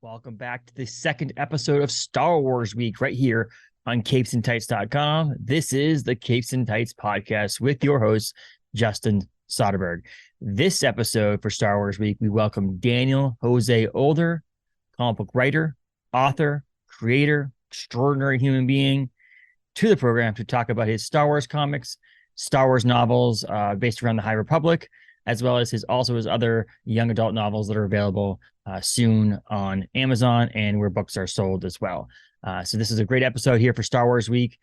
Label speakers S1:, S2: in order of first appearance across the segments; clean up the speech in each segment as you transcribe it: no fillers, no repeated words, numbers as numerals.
S1: Welcome back to the second episode of Star Wars Week right here on capesandtights.com. This is the Capes and Tights podcast with your host, Justin Soderberg. This episode for Star Wars Week, we welcome Daniel Jose Older, comic book writer, author, creator, extraordinary human being, to the program to talk about his Star Wars comics, Star Wars novels based around the High Republic, as well as his other young adult novels that are available soon on Amazon and where books are sold as well. So this is a great episode here for Star Wars Week.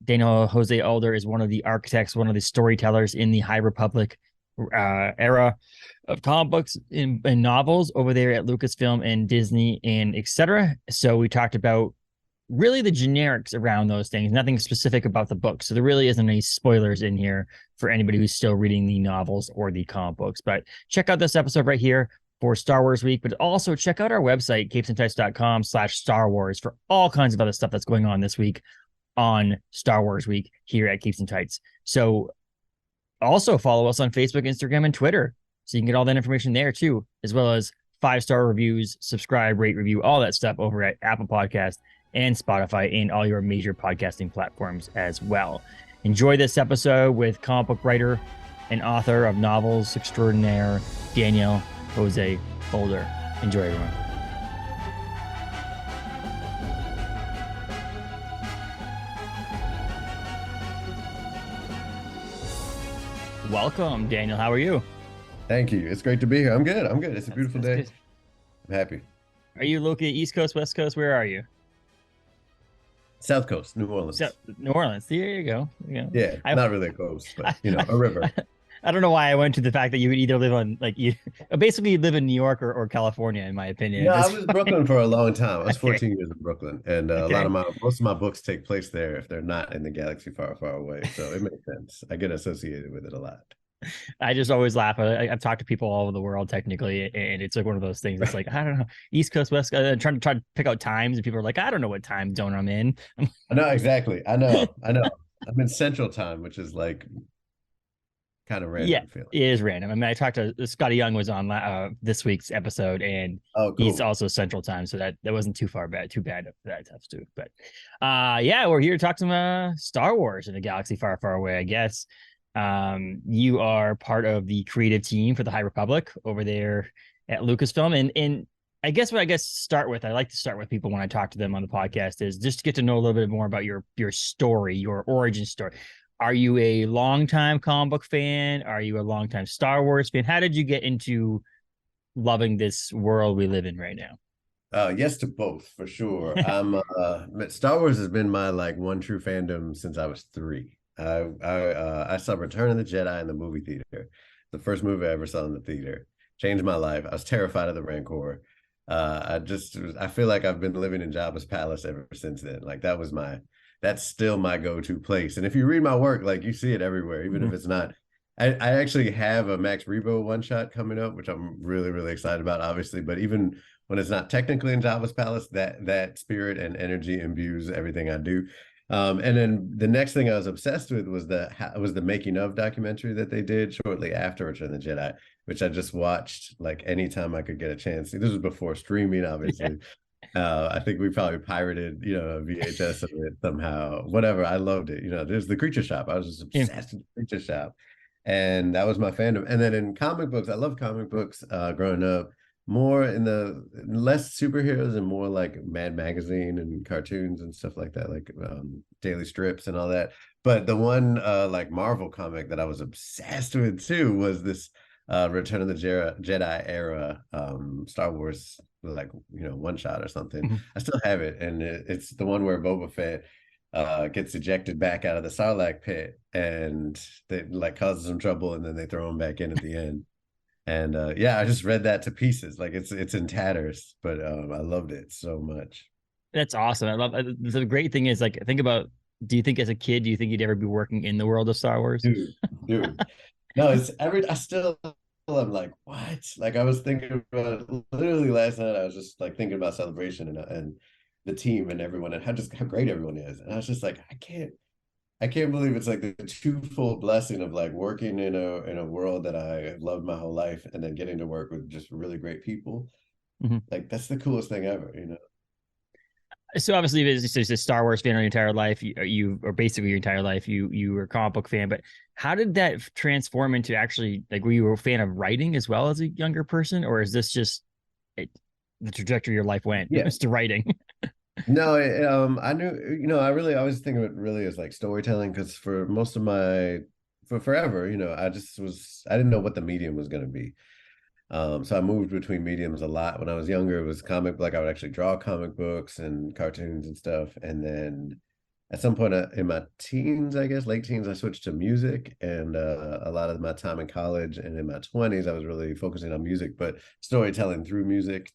S1: Daniel Jose Older is one of the architects, one of the storytellers in the High Republic era of comic books and novels over there at Lucasfilm and Disney and etc. So we talked about really the generics around those things, nothing specific about the book. So there really isn't any spoilers in here for anybody who's still reading the novels or the comic books. But check out this episode right here for Star Wars Week, but also check out our website, capesandtights.com/Star Wars, for all kinds of other stuff that's going on this week on Star Wars Week here at Capes and Tights. So also follow us on Facebook, Instagram, and Twitter, so you can get all that information there too, as well as 5-star reviews, subscribe, rate, review, all that stuff over at Apple Podcast and Spotify and all your major podcasting platforms as well. Enjoy this episode with comic book writer and author of novels extraordinaire, Daniel Jose Older. Enjoy, everyone. Welcome, Daniel. How are you?
S2: Thank you. It's great to be here. I'm good. It's a beautiful day.
S1: Good.
S2: I'm happy.
S1: Are you located East Coast, West Coast? Where are you?
S2: South Coast, New Orleans.
S1: New Orleans. There you go.
S2: Yeah, not really a coast, but a river.
S1: I don't know why I went to the fact that you would either live on you basically live in New York or California, in my opinion.
S2: No, I was in Brooklyn for a long time. I was 14 years in Brooklyn, and most of my books take place there if they're not in the galaxy far, far away. So it makes sense. I get associated with it a lot.
S1: I just always laugh. I've talked to people all over the world technically, and it's like one of those things. It's like, I don't know, East Coast, West Coast. I'm trying to pick out times, and people are like, I don't know what time zone I'm in.
S2: I know exactly. I know. I'm in Central Time, which is like kind of random.
S1: Yeah,
S2: feeling.
S1: It is random. I mean, I talked to Scotty Young was on this week's episode, and
S2: cool.
S1: He's also Central Time, so that wasn't too bad for that stuff too. But yeah, we're here to talk some Star Wars in a galaxy far, far away, I guess. You are part of the creative team for the High Republic over there at Lucasfilm, and I guess what I start with, I like to start with people when I talk to them on the podcast, is just to get to know a little bit more about your story, your origin story. Are you a longtime comic book fan? Are you a longtime Star Wars fan? How did you get into loving this world we live in right now?
S2: Yes to both, for sure. Star Wars has been my one true fandom since I was 3. I saw Return of the Jedi in the movie theater. The first movie I ever saw in the theater. Changed my life. I was terrified of the Rancor. I feel like I've been living in Jabba's palace ever since then. That's still my go-to place. And if you read my work, you see it everywhere, even if it's not. I actually have a Max Rebo one-shot coming up, which I'm really, really excited about, obviously. But even when it's not technically in Jabba's palace, that spirit and energy imbues everything I do. And then the next thing I was obsessed with was the making of documentary that they did shortly after Return of the Jedi, which I just watched anytime I could get a chance. This was before streaming, obviously. I think we probably pirated, a VHS of it somehow. Whatever, I loved it. There's the Creature Shop. I was just obsessed with the Creature Shop, and that was my fandom. And then in comic books, I love comic books. Growing up, more in the less superheroes and more like Mad Magazine and cartoons and stuff like that, daily strips and all that. But the one Marvel comic that I was obsessed with too was this Return of the Jedi era Star Wars one shot or something.
S1: Mm-hmm.
S2: I still have it, and it's the one where Boba Fett gets ejected back out of the Sarlacc pit, and that causes some trouble, and then they throw him back in at the end. And I just read that to pieces. It's in tatters, but I loved it so much.
S1: That's awesome. I love the great thing is think about, do you think as a kid, do you think you'd ever be working in the world of Star Wars?
S2: Dude. No, I still am what? I was thinking about it literally last night. I was just thinking about Celebration and the team and everyone and how great everyone is. And I was just I can't believe it's the twofold blessing of working in a world that I loved my whole life and then getting to work with just really great people.
S1: Mhm.
S2: Like that's the coolest thing ever,
S1: So obviously, it's just a Star Wars fan your entire life. You or basically your entire life, you were a comic book fan. But how did that transform into actually like were you a fan of writing as well as a younger person, or is this just it, the trajectory your life went? It
S2: Yeah.
S1: was to writing.
S2: No, I knew, I always think of it really as like storytelling because for most of for forever, I didn't know what the medium was going to be. So I moved between mediums a lot. When I was younger, it was like I would actually draw comic books and cartoons and stuff. And then at some point in my teens, I guess, late teens, I switched to music. And a lot of my time in college and in my 20s, I was really focusing on music, but storytelling through music.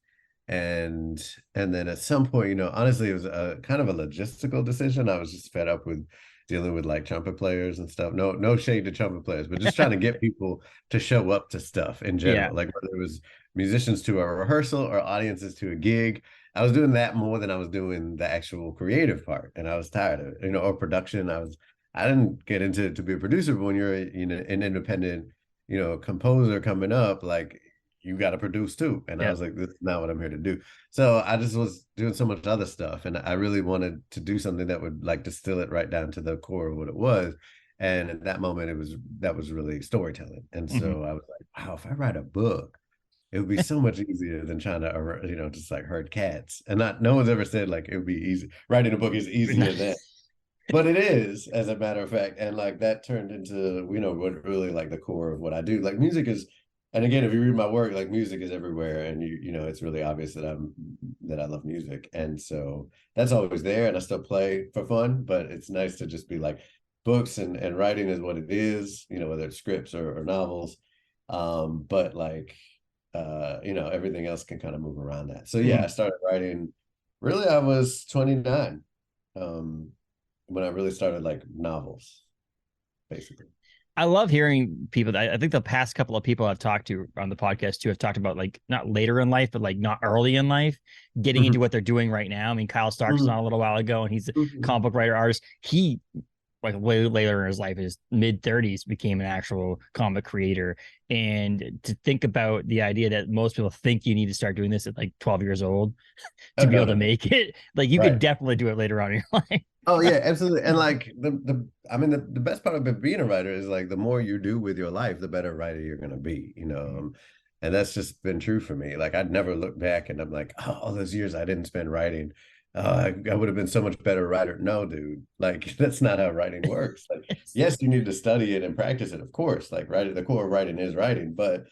S2: And then at some point, honestly, it was a kind of a logistical decision. I was just fed up with dealing with like trumpet players and stuff. No shade to trumpet players, but just trying to get people to show up to stuff in
S1: Yeah.
S2: general. Like whether it was musicians to a rehearsal or audiences to a gig, I was doing that more than I was doing the actual creative part. And I was tired of it, or production. I didn't get into it to be a producer, but when you're an independent, composer coming up, like you got to produce too. And I
S1: Yeah.
S2: was like, this is not what I'm here to do. So I just was doing so much other stuff. And I really wanted to do something that would like distill it right down to the core of what it was. And at that moment, that was really storytelling. And
S1: Hmm.
S2: so I was like, wow, if I write a book, it would be so much easier than trying to, just like herd cats. And no one's ever said like it would be easy. Writing a book is easier than, but it is, as a matter of fact. And like that turned into, what really like the core of what I do. Like music is, and again, if you read my work, like music is everywhere. And it's really obvious that I love music. And so that's always there. And I still play for fun, but it's nice to just be like books and writing is what it is, whether it's scripts or novels. But like everything else can kind of move around that. So yeah, I started writing really I was 29. When I really started like novels, basically.
S1: I love hearing people. I think the past couple of people I've talked to on the podcast too have talked about like not later in life, but like not early in life, getting into
S2: Mhm.
S1: what they're doing right now. I mean, Kyle Starks was on
S2: Mhm.
S1: a little while ago, and he's a
S2: Mhm.
S1: comic book writer artist. He like way later in his life, his mid 30s, became an actual comic creator. And to think about the idea that most people think you need to start doing this at like 12 years old
S2: Oh
S1: to be
S2: no,
S1: able to
S2: no, no.
S1: make it, like you could
S2: Right.
S1: definitely do it later on in your life.
S2: Oh yeah, absolutely. And like the best part about being a writer is like the more you do with your life, the better writer you're gonna be. And that's just been true for me. Like I'd never look back and I'm like, oh, all those years I didn't spend writing. I would have been so much better writer. No, dude, like that's not how writing works. Like, yes, you need to study it and practice it, of course. Like writing, the core of writing is writing, but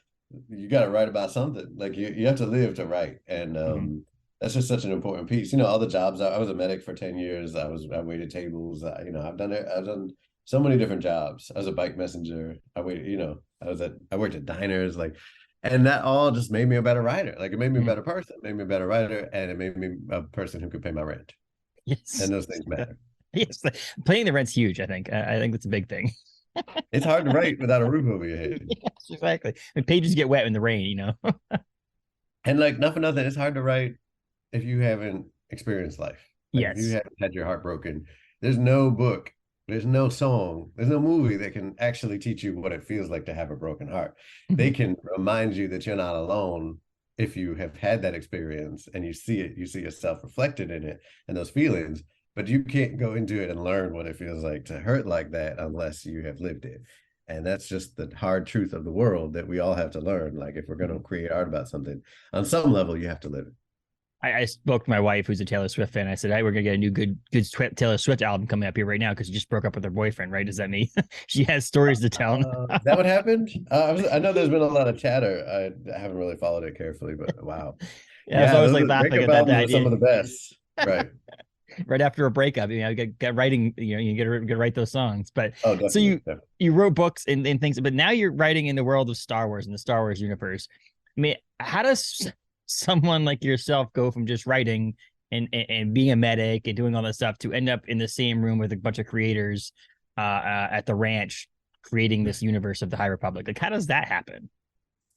S2: you got to write about something. Like you have to live to write. And
S1: Mhm.
S2: that's just such an important piece. All the jobs. I was a medic for 10 years. I waited tables. I've done it. I've done so many different jobs. I was a bike messenger. I worked at diners, like, and that all just made me a better writer. Like it made me a
S1: Mhm.
S2: better person, made me a better writer, and it made me a person who could pay my rent.
S1: Yes.
S2: And those things matter.
S1: Yes. Paying the rent's huge, I think. I think that's a big thing.
S2: It's hard to write without a roof over your head.
S1: Yes, exactly. And pages get wet in the rain.
S2: And like not for nothing, it's hard to write if you haven't experienced life. Like if you
S1: Yes.
S2: haven't had your heart broken, there's no book, there's no song, there's no movie that can actually teach you what it feels like to have a broken heart. They
S1: Mhm.
S2: can remind you that you're not alone if you have had that experience and you see it, you see yourself reflected in it and those feelings, but you can't go into it and learn what it feels like to hurt like that unless you have lived it. And that's just the hard truth of the world that we all have to learn. Like if we're going to
S1: Mhm.
S2: create art about something, on some level, you have to live it.
S1: I spoke to my wife, who's a Taylor Swift fan. I said, "Hey, we're gonna get a new good Taylor Swift album coming up here right now because she just broke up with her boyfriend, right? Does that mean she has stories to tell?"
S2: Is that what happened? I know there's been a lot of chatter. I haven't really followed it carefully, but wow.
S1: Yeah, I was
S2: Yeah,
S1: always
S2: those
S1: like laughing
S2: breakup
S1: at that
S2: albums are some
S1: idea.
S2: of the best. Right.
S1: Right after a breakup, get writing. You get to write those songs. But
S2: Oh,
S1: so
S2: definitely. Definitely.
S1: you wrote books and things, but now you're writing in the world of Star Wars and the Star Wars universe. I mean, how does someone like yourself go from just writing and being a medic and doing all that stuff to end up in the same room with a bunch of creators at the ranch creating this universe of the High Republic? Like, how does that happen?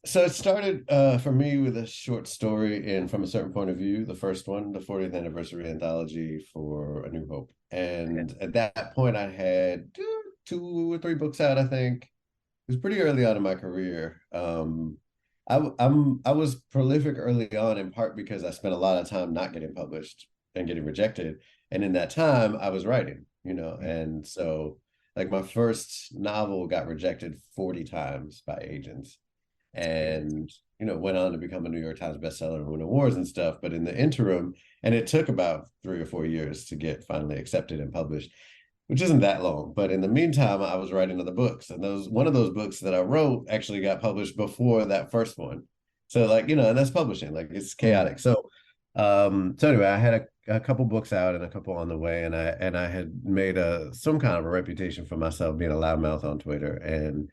S2: So it started for me with a short story in From a Certain Point of View, the first one, the 40th anniversary anthology for A New Hope.
S1: Okay.
S2: And at that point, I had two or three books out, I think. It was pretty early on in my career. I was prolific early on in part because I spent a lot of time not getting published and getting rejected. And in that time I was writing, and so like my first novel got rejected 40 times by agents and went on to become a New York Times bestseller and win awards and stuff. But in the interim, and it took about 3 or 4 years to get finally accepted and published, which isn't that long. But in the meantime, I was writing other books, and one of those books that I wrote actually got published before that first one. So like, and that's publishing, like it's chaotic. So anyway, I had a couple books out and a couple on the way, and I had made some kind of a reputation for myself being a loudmouth on Twitter, and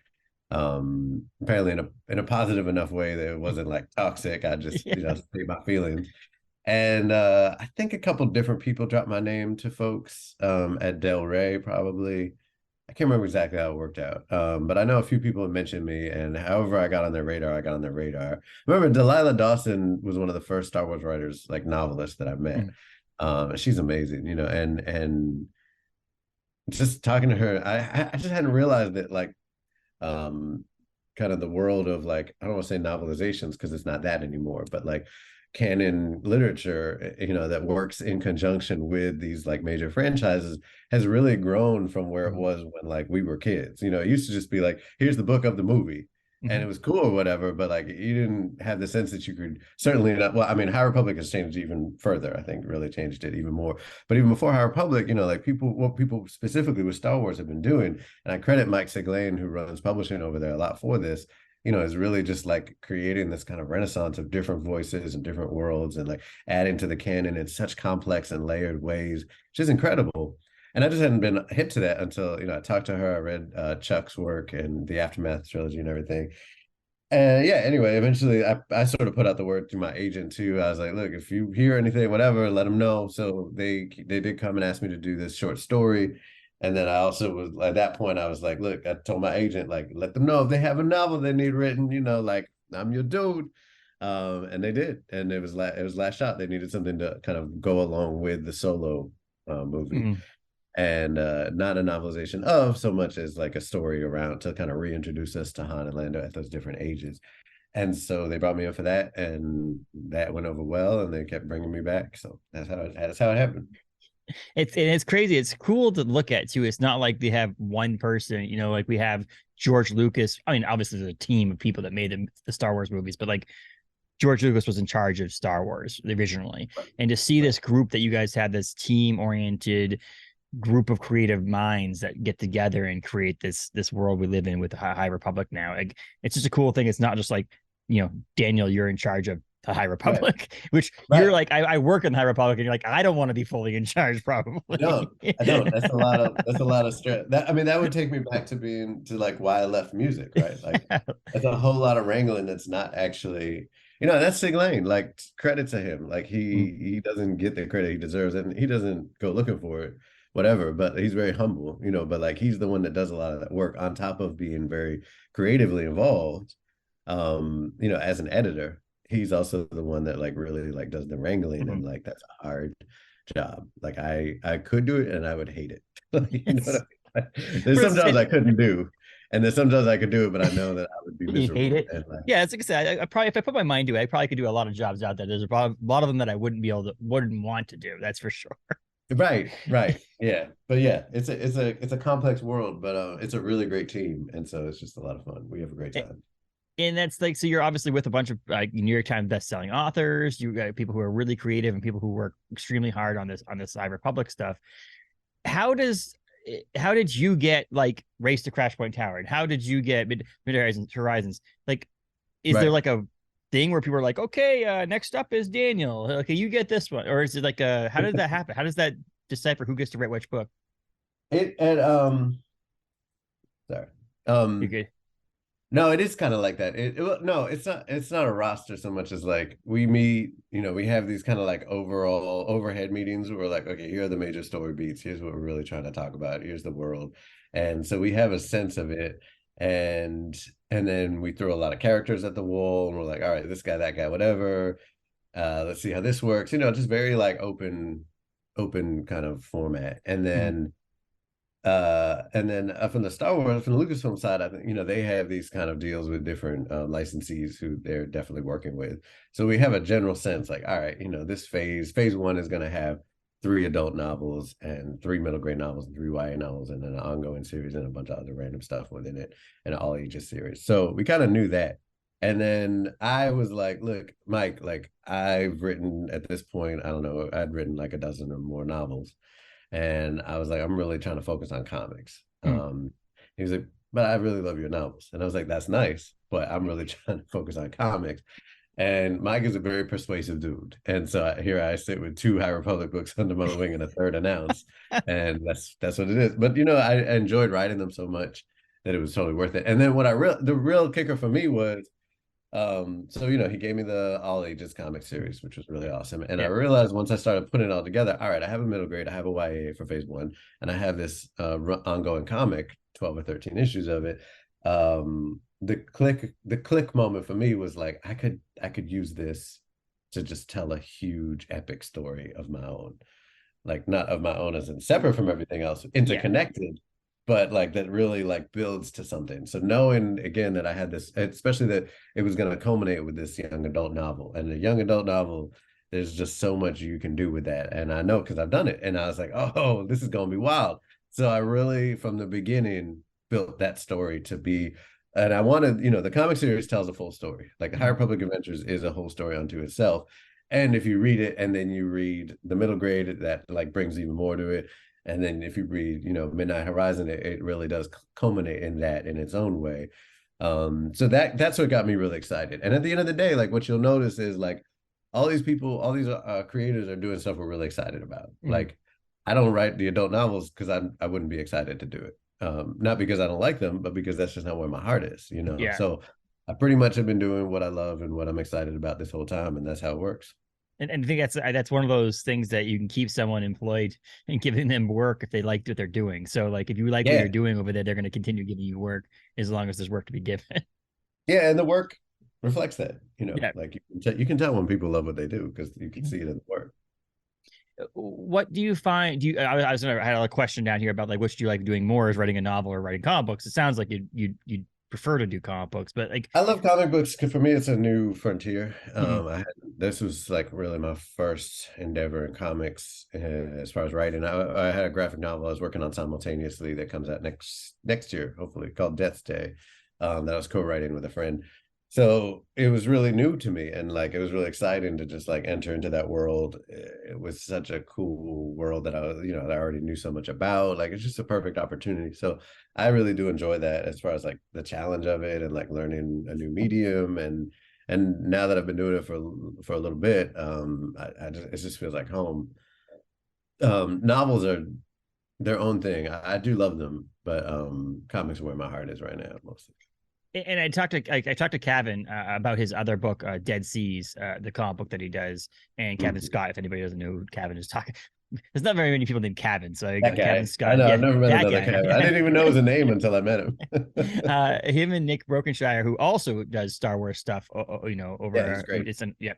S2: apparently in a positive enough way that it wasn't like toxic. I just
S1: Yeah.
S2: say my feelings. And I think a couple different people dropped my name to folks at Del Rey, probably. I can't remember exactly how it worked out. But I know a few people have mentioned me, and however I got on their radar, I got on their radar. Remember, Delilah Dawson was one of the first Star Wars writers, like novelists that I met. She's amazing, and just talking to her, I just hadn't realized that like kind of the world of like, I don't want to say novelizations because it's not that anymore, but like canon literature, that works in conjunction with these like major franchises has really grown from where it was when like we were kids. It used to just be like, here's the book of the movie. And it was cool or whatever, but like you didn't have the sense that you could certainly not. Well, I mean, High Republic has changed even further. I think really changed it even more. But even before High Republic, like what people specifically with Star Wars have been doing, and I credit Mike Seglain, who runs publishing over there, a lot for this. Is really just like creating this kind of renaissance of different voices and different worlds, and like adding to the canon in such complex and layered ways, which is incredible. And I just hadn't been hip to that until, I talked to her. I read Chuck's work and the Aftermath trilogy and everything. And yeah, anyway, eventually I sort of put out the word through my agent too. I was like, look, if you hear anything, whatever, let them know. So they did come and ask me to do this short story. And then I also was at that point, I was like, look, I told my agent, like, let them know if they have a novel they need written, like I'm your dude. And they did. And it was last shot. They needed something to kind of go along with the solo movie. And not a novelization of so much as like a story around to kind of reintroduce us to Han and Lando at those different ages. And so they brought me in for that, and that went over well, and they kept bringing me back. So that's how it happened.
S1: It's crazy. It's cool to look at too. It's not like they have one person, like we have George Lucas. I mean, obviously there's a team of people that made the Star Wars movies, but like George Lucas was in charge of Star Wars originally. And to see this group that you guys had, this team oriented group of creative minds that get together and create this world we live in with the High Republic now. Like, it's just a cool thing. It's not just like, Daniel, you're in charge of the High Republic, right. Which you're like, I work in the High Republic, and you're like, I don't want to be fully in charge, probably.
S2: I don't. That's a lot of stress. That would take me back to like why I left music, right? Like that's a whole lot of wrangling that's not actually, that's Siglain. Like, credit to him. Like he doesn't get the credit he deserves, and he doesn't go looking for it, whatever, but he's very humble, but like he's the one that does a lot of that work on top of being very creatively involved. As an editor, he's also the one that like really like does the wrangling, and like that's a hard job. Like I could do it and I would hate it. There's some jobs I couldn't do, and there's some jobs I could do it, but I know that I would be miserable.
S1: You hate it.
S2: And, like,
S1: yeah, it's like I said, I probably, if I put my mind to it, I probably could do a lot of jobs out there. There's a lot of them that I wouldn't want to do. That's for sure.
S2: Right. Yeah. But yeah, it's a complex world, but it's a really great team. And so it's just a lot of fun. We have a great time.
S1: And that's like, so you're obviously with a bunch of like New York Times best-selling authors. You got people who are really creative and people who work extremely hard on this High Republic stuff. How did you get like Race to Crash Point Tower? And how did you get Mid Horizons? Like, is there like a thing where people are like, okay, next up is Daniel. Okay, you get this one, or is it like how did that happen? How does that decipher who gets to write which book?
S2: Sorry.
S1: You good?
S2: No, it is kind of like that. No, it's not a roster so much as like we meet, we have these kind of like overall overhead meetings where we're like, okay, here are the major story beats. Here's what we're really trying to talk about. Here's the world. And so we have a sense of it. And then we throw a lot of characters at the wall, and we're like, all right, this guy, that guy, whatever. Let's see how this works. Just very like open kind of format. And then And then from the Star Wars, from the Lucasfilm side, I think, they have these kind of deals with different licensees who they're definitely working with. So we have a general sense like, all right, this phase one is going to have 3 adult novels and 3 middle grade novels and 3 YA novels and then an ongoing series and a bunch of other random stuff within it and an all ages series. So we kind of knew that. And then I was like, look, Mike, like I've written at this point, I don't know, I'd written like a dozen or more novels. And I was like, I'm really trying to focus on comics. He was like, but I really love your novels. And I was like, that's nice, but I'm really trying to focus on comics. And Mike is a very persuasive dude. And so here I sit with 2 High Republic books under my wing and a third announced. And that's what it is. But I enjoyed writing them so much that it was totally worth it. And then the real kicker for me was so he gave me the all ages comic series, which was really awesome. And I realized once I started putting it all together, all right, I have a middle grade, I have a YA for phase 1, and I have this ongoing comic, 12 or 13 issues of it. The click moment for me was like I could use this to just tell a huge epic story of my own, like not of my own as in separate from everything else, interconnected, but like that really like builds to something. So knowing again that I had this, especially that it was going to culminate with this young adult novel, and the young adult novel, there's just so much you can do with that. And I know because I've done it, and I was like, oh, this is going to be wild. So I really, from the beginning, built that story to be, and I wanted, the comic series tells a full story. Like High Republic Adventures is a whole story unto itself. And if you read it and then you read the middle grade, that like brings even more to it. And then if you read, Midnight Horizon, it really does culminate in that in its own way. So that's what got me really excited. And at the end of the day, like what you'll notice is like all these people, all these creators are doing stuff we're really excited about. Like I don't write the adult novels because I wouldn't be excited to do it. Not because I don't like them, but because that's just not where my heart is,
S1: Yeah.
S2: So I pretty much have been doing what I love and what I'm excited about this whole time, and that's how it works.
S1: And I think that's one of those things that you can keep someone employed and giving them work if they like what they're doing. So like if you like what you're doing over there, they're going to continue giving you work as long as there's work to be given.
S2: Yeah, and the work reflects that. Like you can tell when people love what they do because you can see it in the work.
S1: What do you find? I had a question down here about like which do you like doing more, is writing a novel or writing comic books? It sounds like you prefer to do comic books, but like
S2: I love comic books because for me it's a new frontier. This was like really my first endeavor in comics as far as writing. I had a graphic novel I was working on simultaneously that comes out next year, hopefully, called Death's Day, that I was co-writing with a friend. So it was really new to me, and like it was really exciting to just like enter into that world. It was such a cool world that I was, that I already knew so much about. Like it's just a perfect opportunity. So I really do enjoy that as far as like the challenge of it and like learning a new medium. And now that I've been doing it for a little bit, it just feels like home. Novels are their own thing. I do love them, but comics are where my heart is right now mostly.
S1: And I talked to Kevin about his other book, Dead Seas, the comic book that he does, and Kevin Scott. If anybody doesn't know who Kevin is talking, there's not very many people named Kevin. So Kevin Scott.
S2: I know. I've never met another Kevin. I didn't even know his name until I met him.
S1: Him and Nick Brokenshire, who also does Star Wars stuff, over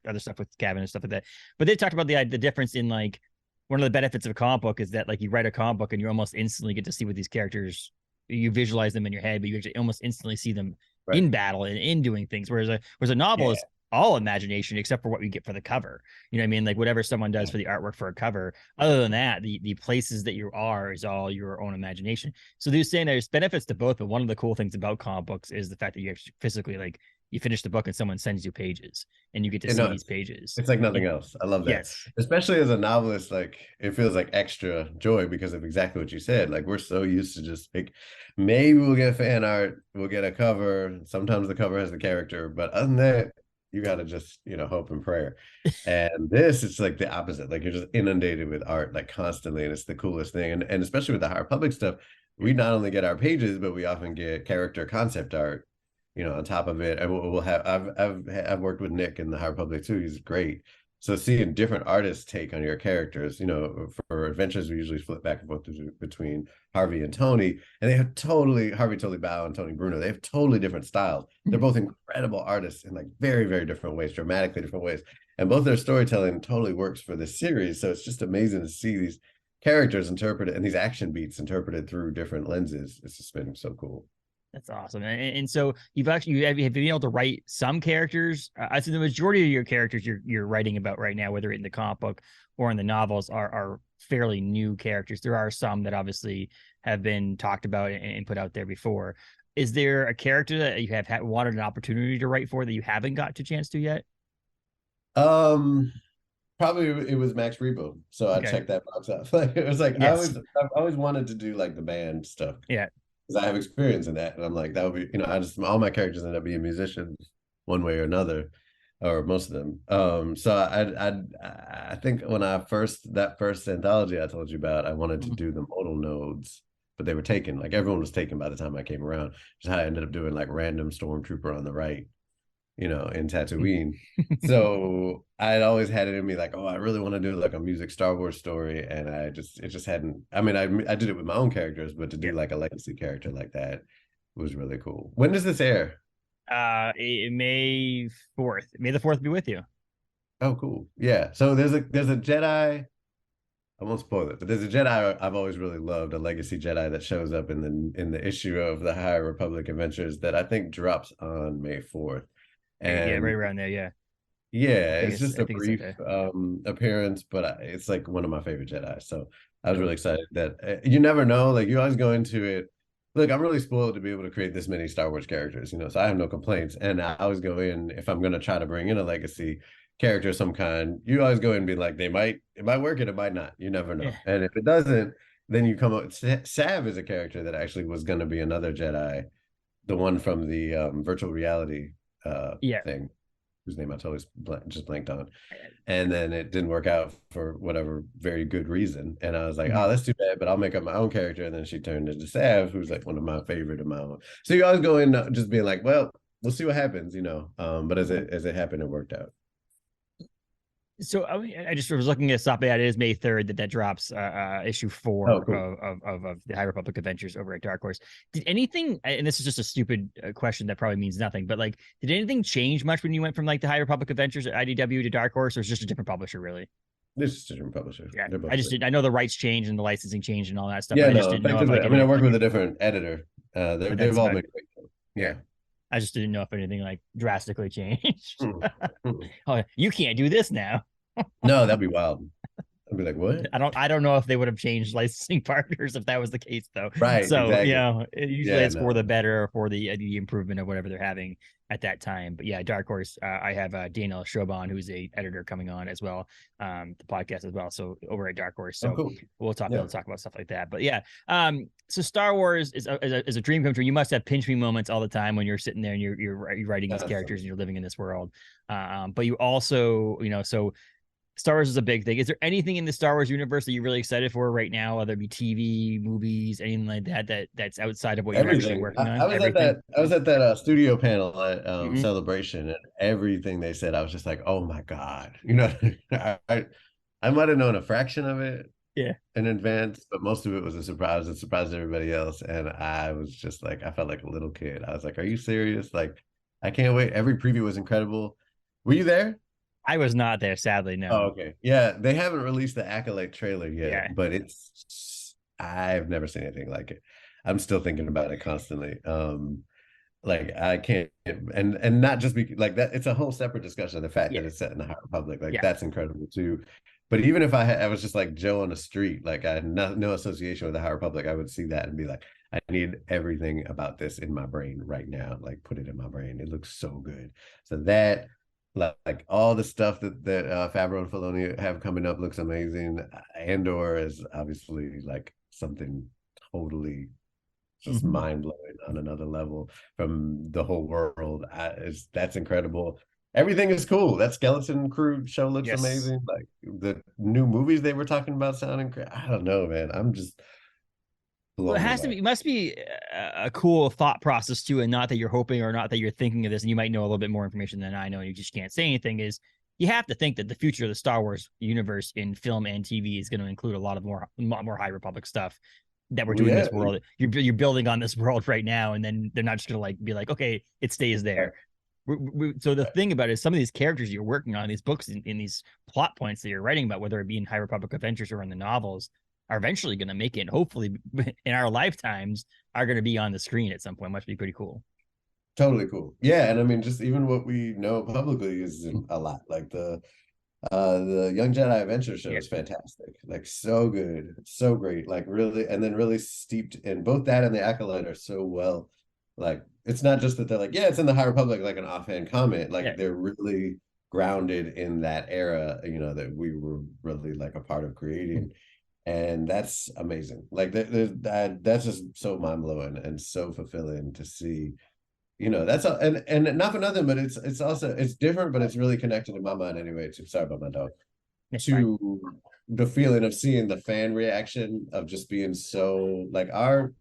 S1: other stuff with Kevin and stuff like that. But they talked about the difference in like one of the benefits of a comic book is that like you write a comic book and you almost instantly get to see what these characters. You visualize them in your head, but you actually almost instantly see them in battle and in doing things. Whereas a novel is all imagination except for what you get for the cover. You know what I mean? Like whatever someone does for the artwork for a cover. Other than that, the places that you are is all your own imagination. So they're saying there's benefits to both, but one of the cool things about comic books is the fact that you actually physically like you finish the book and someone sends you pages and you get to see these pages.
S2: It's like nothing else. I love that. Yes. Especially as a novelist, like it feels like extra joy because of exactly what you said. Like we're so used to just like maybe we'll get fan art, we'll get a cover. Sometimes the cover has the character, but other than that, you got to just, hope and prayer. And this is like the opposite. Like you're just inundated with art like constantly. And it's the coolest thing. And especially with the High Republic stuff, we not only get our pages, but we often get character concept art on top of it. And we'll have, I've worked with Nick in the High Republic too. He's great. So seeing different artists take on your characters, for adventures, we usually flip back and forth between Harvey and Tony, and they have Harvey totally Bao and Tony Bruno. They have totally different styles. They're both incredible artists in like very, very different ways, dramatically different ways. And both their storytelling totally works for this series. So it's just amazing to see these characters interpreted and these action beats interpreted through different lenses. It's just been so cool.
S1: That's awesome. And so have you been able to write some characters? I think the majority of your characters you're writing about right now, whether in the comic book or in the novels, are fairly new characters. There are some that obviously have been talked about and put out there before. Is there a character that you have wanted an opportunity to write for that you haven't got to chance to yet?
S2: Probably it was Max Rebo, so I checked that box off. Like it was like
S1: Yes.
S2: I've always wanted to do like the band stuff.
S1: Yeah.
S2: Because I have experience in that, and I'm like that would be I just all my characters end up being musicians one way or another, or most of them. So I think when that first anthology I told you about, I wanted to do the modal nodes, but they were taken. Like everyone was taken by the time I came around. Just how I ended up doing like random stormtrooper on the right, in Tatooine. So I'd always had it in me like, oh, I really want to do like a music Star Wars story. And it just hadn't, I mean, I did it with my own characters, but to do like a legacy character like that was really cool. When does this air?
S1: May 4th. May the 4th be with you.
S2: Oh, cool. Yeah. So there's a Jedi. I won't spoil it, but there's a Jedi I've always really loved, a legacy Jedi that shows up in the issue of the High Republic Adventures that I think drops on May 4th. And
S1: yeah, right around there. Yeah.
S2: yeah, it's just a brief appearance, but it's like one of my favorite Jedi. So I was really excited that you never know. Like you always go into it. Look, I'm really spoiled to be able to create this many Star Wars characters, so I have no complaints. And I always go in, if I'm going to try to bring in a legacy character of some kind, you always go in and be like, it might work and it might not. You never know. Yeah. And if it doesn't, then you come up. Sav is a character that actually was going to be another Jedi, the one from the virtual reality thing, whose name I totally just blanked on. And then it didn't work out for whatever very good reason. And I was like, oh, that's too bad, but I'll make up my own character. And then she turned into Sav, who's like one of my favorite of my own. So you always go in just being like, well, we'll see what happens, but as it happened, it worked out.
S1: So I just was looking at stuff. It is May 3rd that drops issue 4 cool. of the High Republic Adventures over at Dark Horse. Did anything, and this is just a stupid question that probably means nothing, but like, did anything change much when you went from like the High Republic Adventures at IDW to Dark Horse, or is it just a different publisher, really?
S2: This is a different publisher.
S1: Yeah, I know the rights changed and the licensing changed and all that stuff.
S2: Yeah, no, I work with a different editor. They've all been great. Yeah.
S1: I just didn't know if anything like drastically changed. Oh, you can't do this now.
S2: No, that'd be wild. I'd be like, what?
S1: I don't know if they would have changed licensing partners if that was the case, though.
S2: Right.
S1: So exactly. Usually it's for the better or for the improvement of whatever they're having at that time. But yeah, Dark Horse. I have Daniel Schobon, who's a editor, coming on as well, the podcast as well. So over at Dark Horse. So
S2: cool.
S1: We'll talk about stuff like that. But yeah, so Star Wars is a dream come true. You must have pinch me moments all the time when you're sitting there and you're writing these characters and you're living in this world. But you also, so Star Wars is a big thing. Is there anything in the Star Wars universe that you're really excited for right now, whether it be TV, movies, anything like that's outside of what you're actually working on?
S2: I was at that studio panel at Celebration, and everything they said, I was just like, oh my God. I might have known a fraction of it in advance, but most of it was a surprise. It surprised everybody else. And I was just like, I felt like a little kid. I was like, are you serious? Like, I can't wait. Every preview was incredible. Were you there?
S1: I was not there, sadly. No.
S2: Oh, okay. Yeah, they haven't released the Acolyte trailer yet, but I've never seen anything like it. I'm still thinking about it constantly. Like I can't, and not just be like that. It's a whole separate discussion. The fact that it's set in the High Republic, like that's incredible too. But even if I was just like Joe on the street, like I had no association with the High Republic, I would see that and be like, I need everything about this in my brain right now. Like put it in my brain. It looks so good. So that. Like all the stuff that Favreau and Filoni have coming up looks amazing. Andor is obviously like something totally just mind-blowing on another level from the whole world. That's incredible. Everything is cool. That Skeleton Crew show looks amazing. Like the new movies they were talking about sounding great. I don't know, man. I'm just
S1: well, it must be a cool thought process too, and not that you're hoping or not that you're thinking of this, and you might know a little bit more information than I know, and you just can't say anything, is you have to think that the future of the Star Wars universe in film and TV is going to include a lot more High Republic stuff that we're doing in this world. You're building on this world right now, and then they're not just going to be like, okay, it stays there. So the thing about it is some of these characters you're working on, these books in these plot points that you're writing about, whether it be in High Republic Adventures or in the novels, are eventually going to make it, and hopefully in our lifetimes are going to be on the screen at some point. Must be pretty cool.
S2: Totally cool. Yeah, and I mean, just even what we know publicly is a lot. Like the Young Jedi Adventure show
S1: Yeah.
S2: is fantastic. Like so good, so great. Like really, and then really steeped in both that and the Acolyte are so well. Like it's not just that they're like, yeah, it's in the High Republic, like an offhand comment. Like
S1: Yeah.
S2: they're really grounded in that era, that we were really like a part of creating. And that's amazing. Like that's just so mind blowing and so fulfilling to see. That's all, and not for nothing, but it's also it's different, but it's really connected in my mind anyway. Sorry about my dog.
S1: It's fine.
S2: To the feeling of seeing the fan reaction of just being so like our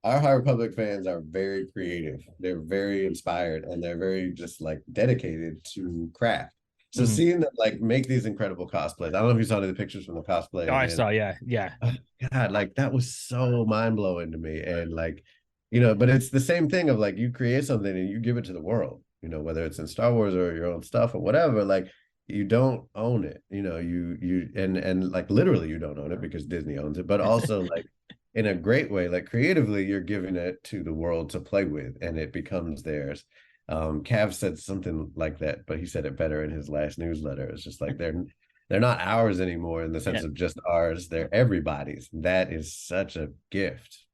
S2: High Republic fans are very creative. They're very inspired and they're very just like dedicated to craft. So seeing them like make these incredible cosplays. I don't know if you saw the pictures from the cosplay.
S1: Oh, I saw. Yeah. Yeah.
S2: Oh, God, like that was so mind blowing to me. And like, but it's the same thing of like you create something and you give it to the world, whether it's in Star Wars or your own stuff or whatever, like you don't own it, and like literally you don't own it because Disney owns it, but also like in a great way, like creatively, you're giving it to the world to play with and it becomes theirs. Cav said something like that, but he said it better in his last newsletter. It's just like they're not ours anymore in the sense of just ours. They're everybody's. That is such a gift.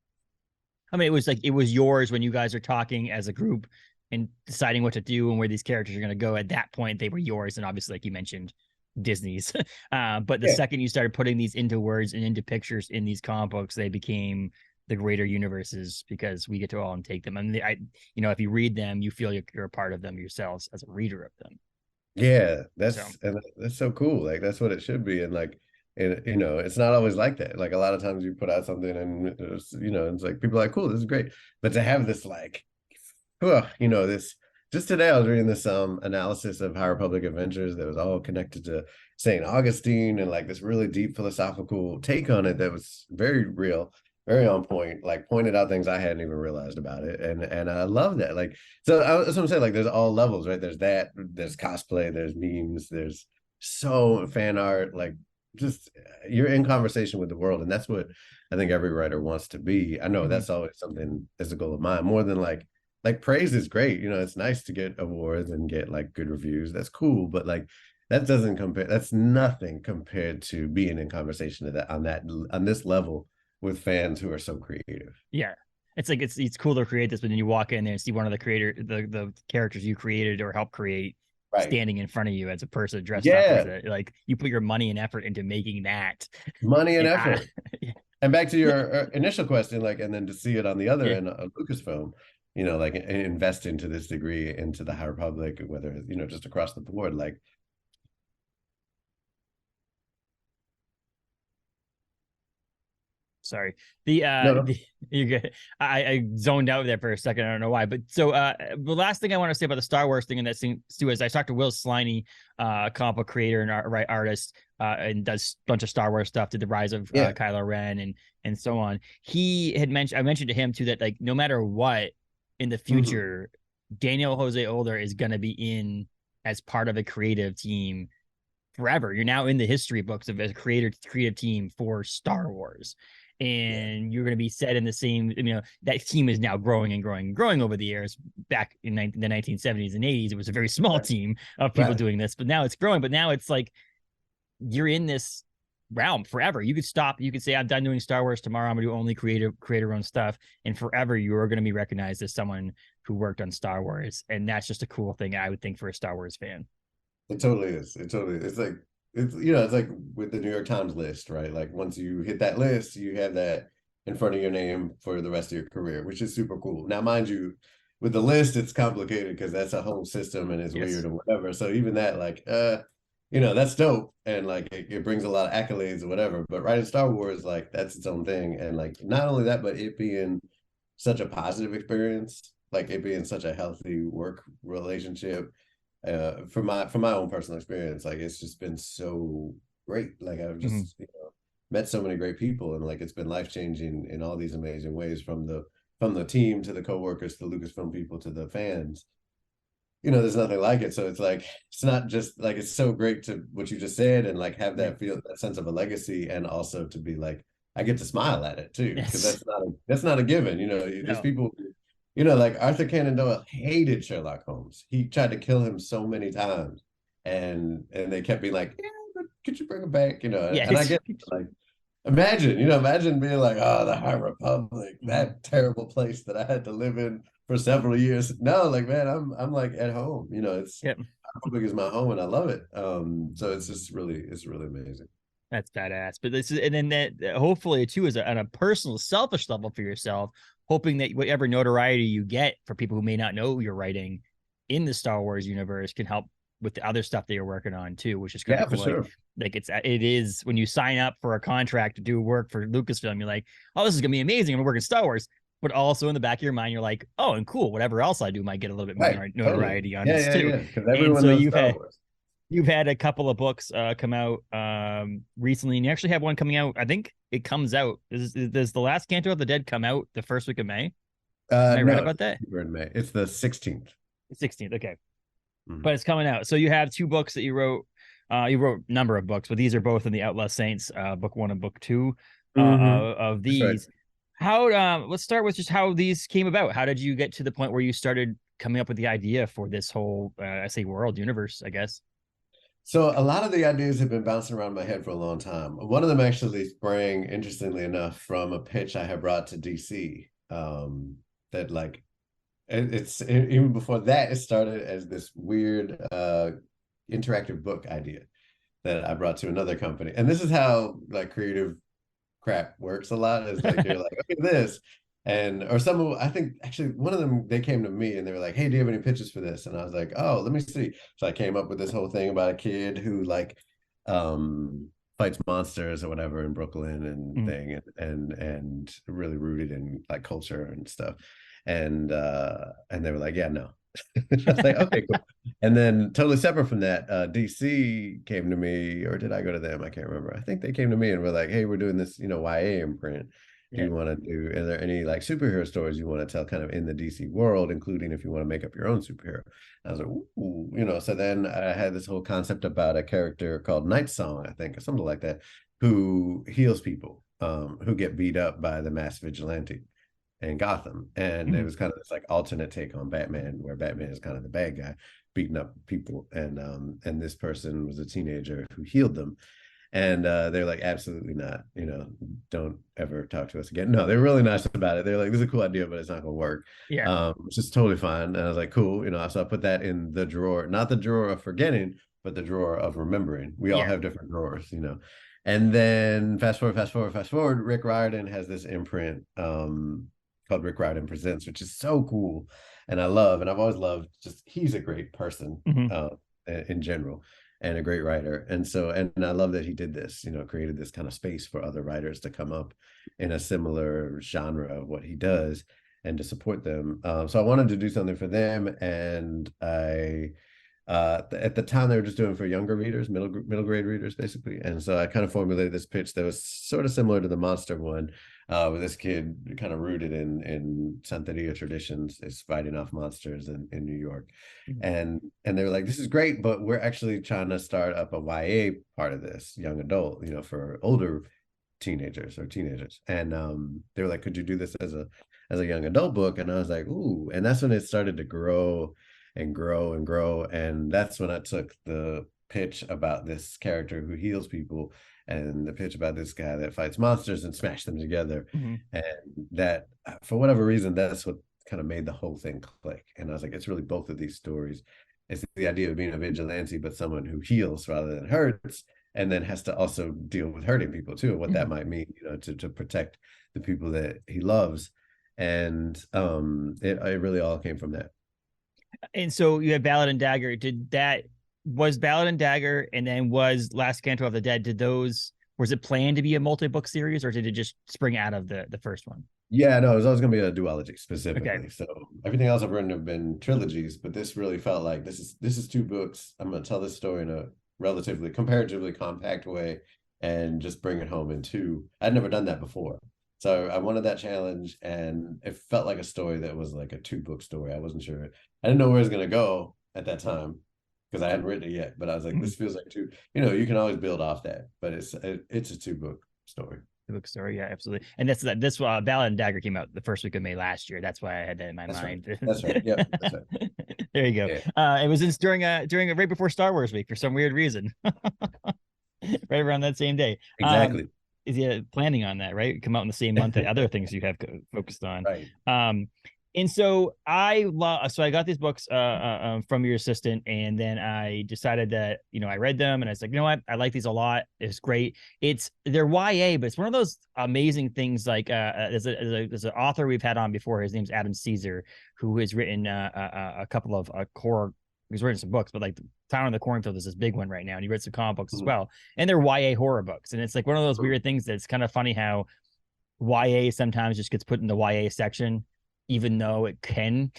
S1: I mean, it was yours when you guys are talking as a group and deciding what to do and where these characters are going to go. At that point, they were yours, and obviously, like you mentioned, Disney's. But the second you started putting these into words and into pictures in these comic books, they became the greater universes because we get to all and take them. And if you read them, you feel you're a part of them yourselves as a reader of them.
S2: Yeah, that's so cool. Like that's what it should be. And like, it's not always like that. Like a lot of times you put out something and it's like people are like, cool, this is great. But to have this like, this just today I was reading this analysis of High Republic Adventures that was all connected to St. Augustine and like this really deep philosophical take on it that was very real, very on point, like pointed out things I hadn't even realized about it. And I love that. Like, so that's what I'm saying. Like there's all levels, right? There's cosplay, there's memes, there's so fan art, like just you're in conversation with the world. And that's what I think every writer wants to be. I know that's always something as a goal of mine, more than like praise is great. It's nice to get awards and get like good reviews. That's cool. But like, that's nothing compared to being in conversation on this level with fans who are so creative.
S1: Yeah. It's like it's cool to create this, but then you walk in there and see one of the characters you created or helped create standing in front of you as a person dressed up as it. Like you put your money and effort into making that.
S2: Money and effort. And back to your initial question, like, and then to see it on the other end of Lucasfilm, like invest into this degree into the High Republic, whether just across the board, like.
S1: Sorry. You're good. I zoned out there for a second. I don't know why. But so the last thing I want to say about the Star Wars thing and that thing too is I talked to Will Sliney, comic book creator and artist, and does a bunch of Star Wars stuff, did the rise of Kylo Ren and so on. I mentioned to him too that like no matter what in the future, Daniel Jose Older is gonna be in as part of a creative team forever. You're now in the history books of a creative team for Star Wars. And you're going to be set in the same, that team is now growing and growing and growing over the years. Back in the 1970s and 80s, it was a very small team of people doing this, but now it's growing. But now it's like you're in this realm forever. You could stop. You could say, I'm done doing Star Wars tomorrow. I'm going to do only creator own stuff. And forever, you're going to be recognized as someone who worked on Star Wars. And that's just a cool thing, I would think, for a Star Wars fan.
S2: It totally is. It's like, it's like with the New York Times list, right? Like once you hit that list, you have that in front of your name for the rest of your career, which is super cool. Now, mind you, with the list, it's complicated because that's a whole system and it's weird and whatever. So even that, like, that's dope. And like, it brings a lot of accolades or whatever, but writing Star Wars, like that's its own thing. And like, not only that, but it being such a positive experience, like it being such a healthy work relationship. From my own personal experience, like it's just been so great. Like I've just met so many great people, and like it's been life-changing in all these amazing ways, from the team to the co-workers to the Lucasfilm people to the fans. There's nothing like it. So it's like it's not just like it's so great to what you just said and like have that feel, that sense of a legacy, and also to be like I get to smile at it too, because
S1: Yes.
S2: that's not a given. There's
S1: No.
S2: people, like Arthur Conan Doyle hated Sherlock Holmes. He tried to kill him so many times, and they kept being like, yeah, but could you bring him back? And I
S1: Yes.
S2: get like, imagine being like, oh, the High Republic,
S1: Mhm.
S2: that terrible place that I had to live in for several years. No, like, man, I'm like at home. It's
S1: Yep.
S2: Republic is my home and I love it. So it's really amazing.
S1: That's badass. But this is, and then that hopefully too is on a personal, selfish level for yourself, hoping that whatever notoriety you get for people who may not know you're writing in the Star Wars universe can help with the other stuff that you're working on too, which is kind
S2: Yeah,
S1: of
S2: for
S1: cool. Like,
S2: sure.
S1: it is when you sign up for a contract to do work for Lucasfilm, you're like, oh, this is gonna be amazing. I'm working Star Wars. But also in the back of your mind, you're like, oh, and cool, whatever else I do might get a little bit more
S2: Right. Totally.
S1: notoriety on
S2: Yeah,
S1: this
S2: yeah,
S1: too.
S2: yeah. Because
S1: And
S2: everyone
S1: so
S2: knows Star Wars.
S1: you've had a couple of books come out recently, and you actually have one coming out. I think it comes out. Does the last Canto of the Dead come out the first week of May? Am I right
S2: No,
S1: about that?
S2: we're in May. It's the 16th.
S1: The 16th. Okay,
S2: Mhm.
S1: but it's coming out. So you have two books that you wrote. You wrote a number of books, but these are both in the Outlaw Saints, book one and book two of
S2: That's right.
S1: these. How? Let's start with just how these came about. How did you get to the point where you started coming up with the idea for this whole, I say, world universe? I guess.
S2: So a lot of the ideas have been bouncing around my head for a long time. One of them actually sprang, interestingly enough, from a pitch I had brought to DC. That like it's even before that, it started as this weird interactive book idea that I brought to another company. And this is how like creative crap works a lot, is like you're like, okay, this. And or some of I think actually one of them, they came to me and they were like, hey, do you have any pitches for this? And I was like, oh, let me see. So I came up with this whole thing about a kid who like um fights monsters or whatever in Brooklyn and
S1: Mhm.
S2: thing, and really rooted in like culture and stuff. And they were like, yeah, no. I was like, okay, cool. And then totally separate from that, DC came to me, or did I go to them? I can't remember. I think they came to me and were like, hey, we're doing this, YA imprint. Do
S1: Yeah.
S2: you want to do, are there any like superhero stories you want to tell kind of in the DC world, including if you want to make up your own superhero? I was like, ooh, so then I had this whole concept about a character called Night Song, I think, or something like that, who heals people who get beat up by the mass vigilante in Gotham. And it
S1: Mhm.
S2: was kind of this like alternate take on Batman, where Batman is kind of the bad guy beating up people. And this person was a teenager who healed them. And they're like, absolutely not, don't ever talk to us again. No, they're really nice about it. They're like, this is a cool idea, but it's not gonna work.
S1: Yeah.
S2: Which is totally fine. And I was like, cool, so I put that in the drawer, not the drawer of forgetting, but the drawer of remembering. We all
S1: Yeah.
S2: have different drawers. And then fast forward, Rick Riordan has this imprint called Rick Riordan Presents, which is so cool. And I've always loved, just he's a great person
S1: Mhm.
S2: in general, and a great writer. And I love that he did this, created this kind of space for other writers to come up in a similar genre of what he does and to support them. So I wanted to do something for them. And at the time they were just doing for younger readers, middle grade readers, basically. And so I kind of formulated this pitch that was sort of similar to the monster one, with this kid kind of rooted in Santeria traditions, is fighting off monsters in New York.
S1: Mhm.
S2: And they were like, this is great, but we're actually trying to start up a YA part of this, young adult, for older teenagers. And they were like, could you do this as a young adult book? And I was like, ooh. And that's when it started to grow and grow and grow. And that's when I took the pitch about this character who heals people and the pitch about this guy that fights monsters and smashed them together.
S1: Mhm.
S2: And that, for whatever reason, that's what kind of made the whole thing click. And I was like, it's really both of these stories. It's the idea of being a vigilante, but someone who heals rather than hurts, and then has to also deal with hurting people too, what that
S1: Mhm.
S2: might mean, to protect the people that he loves. And it really all came from that.
S1: And so you have Ballad and Dagger. Was Ballad and Dagger, and then was Last Canto of the Dead? Was it planned to be a multi-book series, or did it just spring out of the first one?
S2: Yeah, no, it was always going to be a duology
S1: Okay.
S2: specifically. So everything else I've written have been trilogies, but this really felt like this is two books. I'm going to tell this story in a relatively comparatively compact way and just bring it home in two. I'd never done that before. So I wanted that challenge, and it felt like a story that was like a two-book story. I wasn't sure. I didn't know where it was going to go at that time because I hadn't written it yet, but I was like,
S1: Mhm.
S2: this feels like two, you can always build off that, but it's a two-book story.
S1: The bookstore, yeah, absolutely. And this Ballad and Dagger came out the first week of May last year. That's why I had that in my
S2: That's right.
S1: mind.
S2: That's right. Yep. That's right.
S1: There you go.
S2: Yeah.
S1: It was during right before Star Wars week for some weird reason, right around that same day.
S2: Exactly.
S1: Is he planning on that, right? Come out in the same month that other things you have focused on.
S2: Right.
S1: And so I got these books from your assistant, and then I decided that, I read them, and I was like, you know what, I like these a lot. It's great. They're YA, but it's one of those amazing things. Like there's an author we've had on before. His name's Adam Caesar, who has written a couple of core. He's written some books, but like Town on the Cornfield is this big one right now, and he read some comic books as well, and they're YA horror books, and it's like one of those weird things that's kind of funny how YA sometimes just gets put in the YA section, even though it can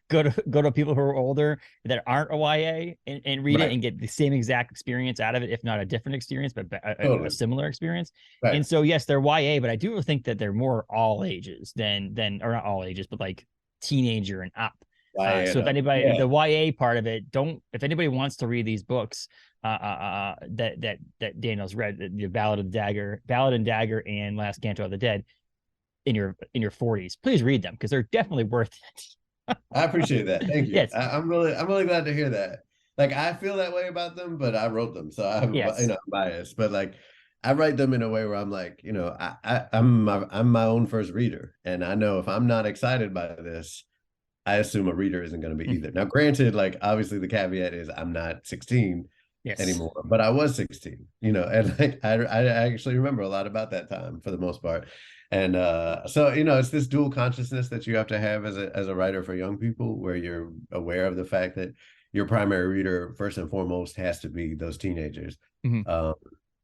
S1: go to people who are older that aren't a YA and read it and get the same exact experience out of it, if not a different experience, but a similar experience. Right. And so yes, they're YA, but I do think that they're more all ages than or not all ages, but like teenager and up. So if anybody, the YA part of it, if anybody wants to read these books that Daniel's read, the Ballad and Dagger and Last Canto of the Dead, in your 40s, please read them because they're definitely worth it.
S2: I appreciate that. Thank you.
S1: Yes.
S2: I'm really glad to hear that. Like, I feel that way about them, but I wrote them, so I'm I'm biased. But like, I write them in a way where I'm like, I'm my own first reader, and I know if I'm not excited by this, I assume a reader isn't going to be either. Now, granted, like obviously the caveat is I'm not 16 anymore, but I was 16, and like I actually remember a lot about that time for the most part. And so, it's this dual consciousness that you have to have as a writer for young people, where you're aware of the fact that your primary reader, first and foremost, has to be those teenagers.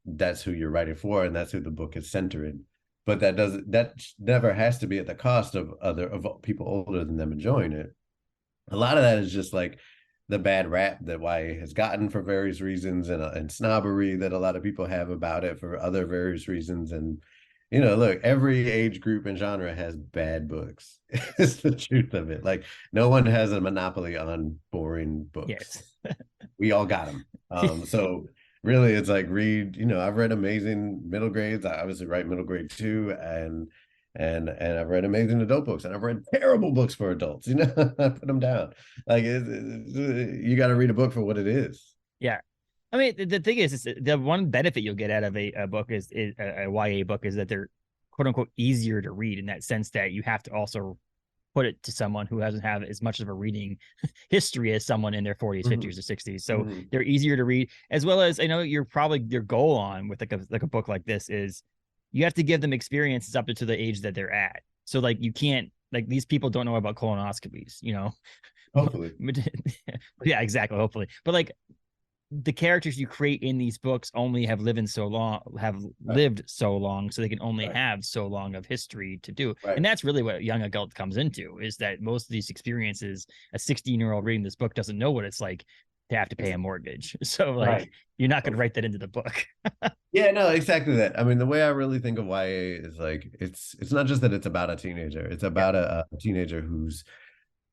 S2: That's who you're writing for, and that's who the book is centering. But that never has to be at the cost of people older than them enjoying it. A lot of that is just like the bad rap that YA has gotten for various reasons, and snobbery that a lot of people have about it for other various reasons. And look, every age group and genre has bad books. It's the truth of it. Like, no one has a monopoly on boring books.
S1: Yes.
S2: We all got them. So really, it's like I've read amazing middle grades. I obviously write middle grade too, and I've read amazing adult books, and I've read terrible books for adults. I put them down. Like, you got to read a book for what it is.
S1: Yeah. I mean, the thing is the one benefit you'll get out of a book is a YA book is that they're quote unquote easier to read, in that sense that you have to also put it to someone who doesn't have as much of a reading history as someone in their 40s, 50s, or 60s. So they're easier to read, as well as I know your goal on with like a book like this is you have to give them experiences up to the age that they're at. So like you can't, like, these people don't know about colonoscopies,
S2: Hopefully.
S1: Yeah, exactly. Hopefully. But like, the characters you create in these books only have lived so long, so they can only have so long of history to do. And that's really what young adult comes into, is that most of these experiences, a 16-year-old reading this book doesn't know what it's like to have to pay a mortgage. So like, you're not going to write that into the book.
S2: Yeah, no, exactly that. I mean, the way I really think of YA is like, it's not just that it's about a teenager. It's about a teenager who's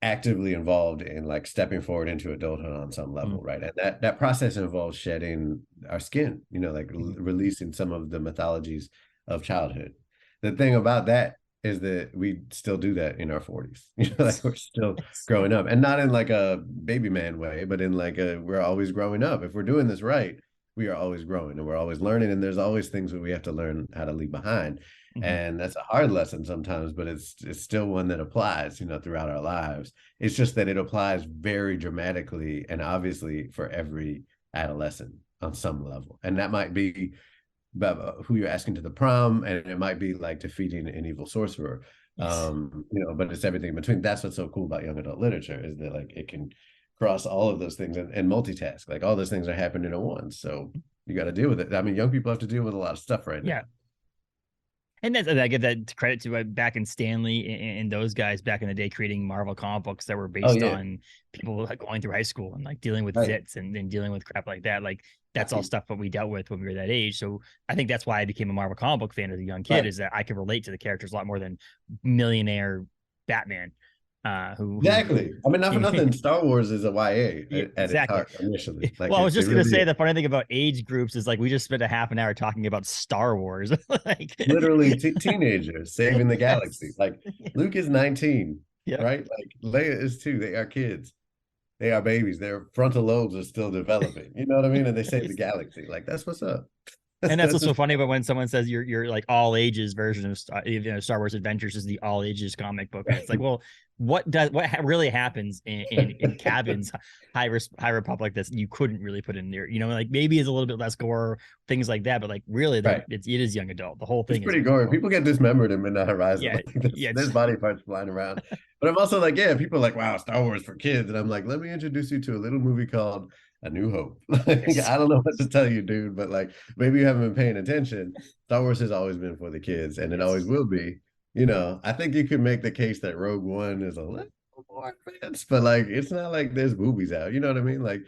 S2: actively involved in like stepping forward into adulthood on some level, right? And that process involves shedding our skin, like releasing some of the mythologies of childhood. The thing about that is that we still do that in our 40s. Like, we're still growing up, and not in like a baby man way, but in like we're always growing up. If we're doing this right, we are always growing, and we're always learning, and there's always things that we have to learn how to leave behind. And that's a hard lesson sometimes, but it's still one that applies, throughout our lives. It's just that it applies very dramatically and obviously for every adolescent on some level. And that might be about who you're asking to the prom, and it might be like defeating an evil sorcerer. But it's everything in between. That's what's so cool about young adult literature, is that like it can cross all of those things and multitask. Like, all those things are happening at once. So you got to deal with it. I mean, young people have to deal with a lot of stuff right now.
S1: Yeah. And I give that credit to back in Stanley and those guys back in the day, creating Marvel comic books that were based on people like going through high school and like dealing with zits and then dealing with crap like that. Like, that's all stuff that we dealt with when we were that age. So I think that's why I became a Marvel comic book fan as a young kid, is that I could relate to the characters a lot more than millionaire Batman. Who
S2: Exactly. I mean, not for nothing. Star Wars is a YA
S1: yeah,
S2: at its
S1: exactly.
S2: heart initially. Like
S1: Well, I was
S2: it
S1: just gonna
S2: really
S1: say
S2: is.
S1: the funny thing about age groups is like we just spent a half an hour talking about Star Wars. Like
S2: Literally teenagers saving the galaxy.
S1: yes.
S2: Like Luke is 19,
S1: Yep.
S2: right? Like Leia is too. They are kids. They are babies. Their frontal lobes are still developing. You know what I mean? And they save the galaxy. Like that's what's up.
S1: And that's
S2: That's
S1: what's so
S2: just
S1: funny about when someone says you're like all ages version of Star Wars Adventures is the all ages comic book. And it's like, well, what really happens in Cabin's High Republic that you couldn't really put in there? You know, like maybe it's a little bit less gore, things like that, but like really,
S2: right.
S1: it is young adult. The whole
S2: It's
S1: thing is
S2: pretty
S1: young
S2: gory.
S1: adult.
S2: People get dismembered in Midnight Horizon.
S1: Yeah,
S2: Like
S1: yeah,
S2: there's body parts flying around. But I'm also like, yeah, people are like, wow, Star Wars for kids. And I'm like, let me introduce you to a little movie called A New Hope. Like,
S1: yes.
S2: I don't know what to tell you, dude, but like maybe you haven't been paying attention. Star Wars has always been for the kids, and it always
S1: Yes.
S2: will be. You know, I think you could make the case that Rogue One is a little more advanced, but like it's not like there's boobies out. You know what I mean? Like,